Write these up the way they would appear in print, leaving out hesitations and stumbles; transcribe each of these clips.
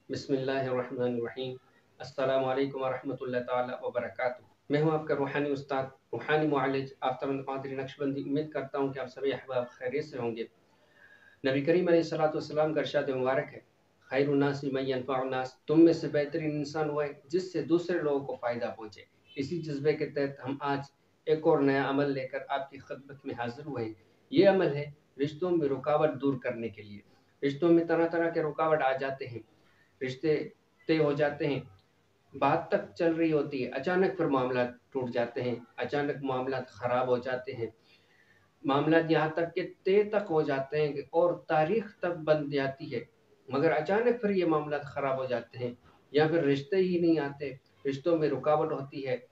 बिस्मिल्लाहिर्रहमानिर्रहीम। अस्सलाम वालेकुम वरहमतुल्लाहि ताला वबरकातुहू। मैं हूं आपका रूहानी उस्ताद, रूहानी मुअल्लिज आफ्ताब क़ादिर नक्शबंदी। उम्मीद करता हूं कि आप सभी अहबाब खैरियत से होंगे। नबी करीम अलैहिस्सलातु वस्सलाम का इरशाद मुबारक है, खैरुन नासी मन यनफ़उन नास। तुम में से बेहतरीन इंसान वो है जिससे दूसरे लोगों को फ़ायदा पहुंचे। इसी जज्बे के तहत हम आज एक और नया अमल लेकर आपकी खिदमत में हाजिर हुए हैं। ये अमल है रिश्तों में रुकावट दूर करने के लिए। रिश्तों में तरह तरह के रुकावट आ जाते हैं, रिश्ते तय हो जाते हैं, बात तक चल रही होती है, अचानक फिर मामला टूट जाते हैं, अचानक मामला ख़राब हो जाते हैं, मामला यहाँ तक कि तय तक हो जाते हैं और तारीख तक बन जाती है, मगर अचानक फिर ये मामला ख़राब हो जाते हैं या फिर रिश्ते ही नहीं आते, रिश्तों में रुकावट होती है,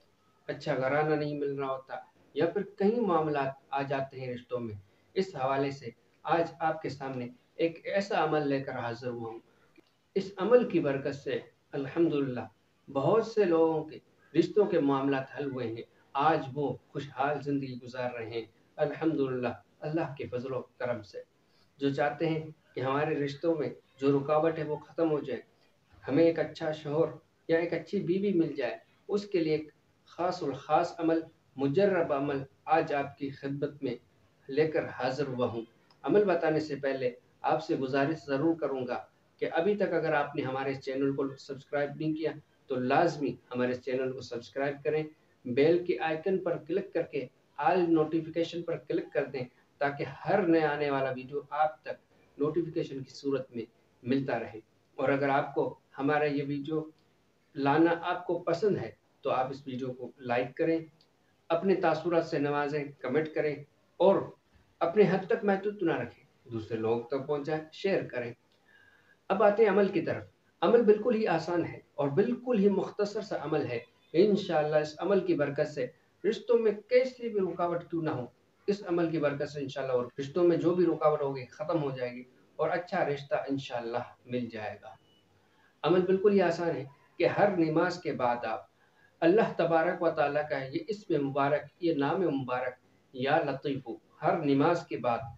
अच्छा घराना नहीं मिल रहा होता या फिर कई मामला आ जाते हैं रिश्तों में। इस हवाले से आज आपके सामने एक ऐसा अमल लेकर हाजिर हुआ हूँ। इस अमल की बरकत से अल्हम्दुलिल्लाह बहुत से लोगों के रिश्तों के मामलात हल हुए हैं। आज वो खुशहाल ज़िंदगी गुजार रहे हैं अल्हम्दुलिल्लाह, अल्लाह के फजलो करम से। जो चाहते हैं कि हमारे रिश्तों में जो रुकावट है वो ख़त्म हो जाए, हमें एक अच्छा शौहर या एक अच्छी बीवी मिल जाए, उसके लिए एक ख़ास और ख़ास अमल, मुजर्रब अमल आज आपकी खिदमत में लेकर हाजिर हुआ हूँ। अमल बताने से पहले आपसे गुजारिश ज़रूर करूँगा कि अभी तक अगर आपने हमारे इस चैनल को सब्सक्राइब नहीं किया तो लाजमी हमारे इस चैनल को सब्सक्राइब करें, बेल के आइकन पर क्लिक करके ऑल नोटिफिकेशन पर क्लिक कर दें ताकि हर नया आने वाला वीडियो आप तक नोटिफिकेशन की सूरत में मिलता रहे। और अगर आपको हमारा ये वीडियो लाना आपको पसंद है तो आप इस वीडियो को लाइक करें, अपने तासुरात से नवाजें, कमेंट करें और अपने हद तक महदूद ना रखें, दूसरे लोगों तक पहुंचाएं, शेयर करें। अब आते हैं अमल की तरफ। अमल बिल्कुल ही आसान है और बिल्कुल ही मुख्तसर सा अमल है। इंशाअल्लाह इस अमल की बरकत से रिश्तों में कैसी भी रुकावट क्यों ना हो, इस अमल की बरकत से इंशाअल्लाह और रिश्तों में जो भी रुकावट होगी ख़त्म हो जाएगी और अच्छा रिश्ता इंशाअल्लाह मिल जाएगा। अमल बिल्कुल ही आसान है कि हर नमाज के बाद आप अल्लाह तबारक व तआला का ये इस्म मुबारक, ये नाम मुबारक या लतीफ़ु, हर नमाज के बाद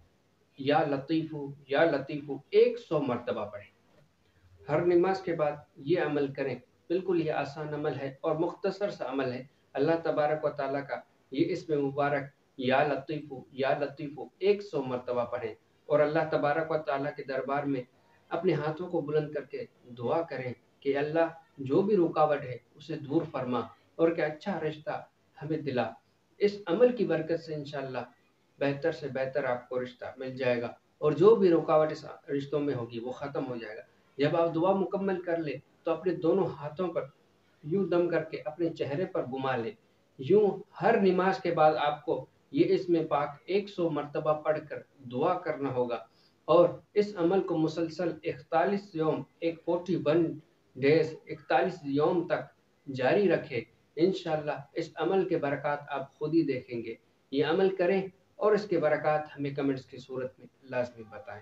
या लतीफ़ु 100 मरतबा पढ़ें। हर नमाज के बाद ये अमल करें। बिल्कुल ये आसान अमल है और मुख्तसर सा अमल है। अल्लाह तबारक व तआला का ये इस्म मुबारक या लतीफ़ु 100 मरतबा पढ़ें और अल्लाह तबारक व तआला के दरबार में अपने हाथों को बुलंद करके दुआ करें कि अल्लाह जो भी रुकावट है उसे दूर फरमा और कि अच्छा रिश्ता हमें दिला। इस अमल की बरकत से इंशाअल्लाह बेहतर से बेहतर आपको रिश्ता मिल जाएगा और जो भी रुकावट इस रिश्तों में होगी वो ख़त्म हो जाएगा। जब आप दुआ मुकम्मल कर ले तो अपने दोनों हाथों पर यूं दम करके अपने चेहरे पर घुमा ले। यूं हर नमाज के बाद आपको ये इस्म पाक 100 मरतबा पढ़कर दुआ करना होगा और इस अमल को मुसलसल 41 यौम, एक 41 डेज 41 यौम तक जारी रखें। इंशाअल्लाह इस अमल के बरक़ात आप खुद ही देखेंगे। ये अमल करें और इसके बरक़ात हमें कमेंट्स की सूरत में लाज़मी बताएं।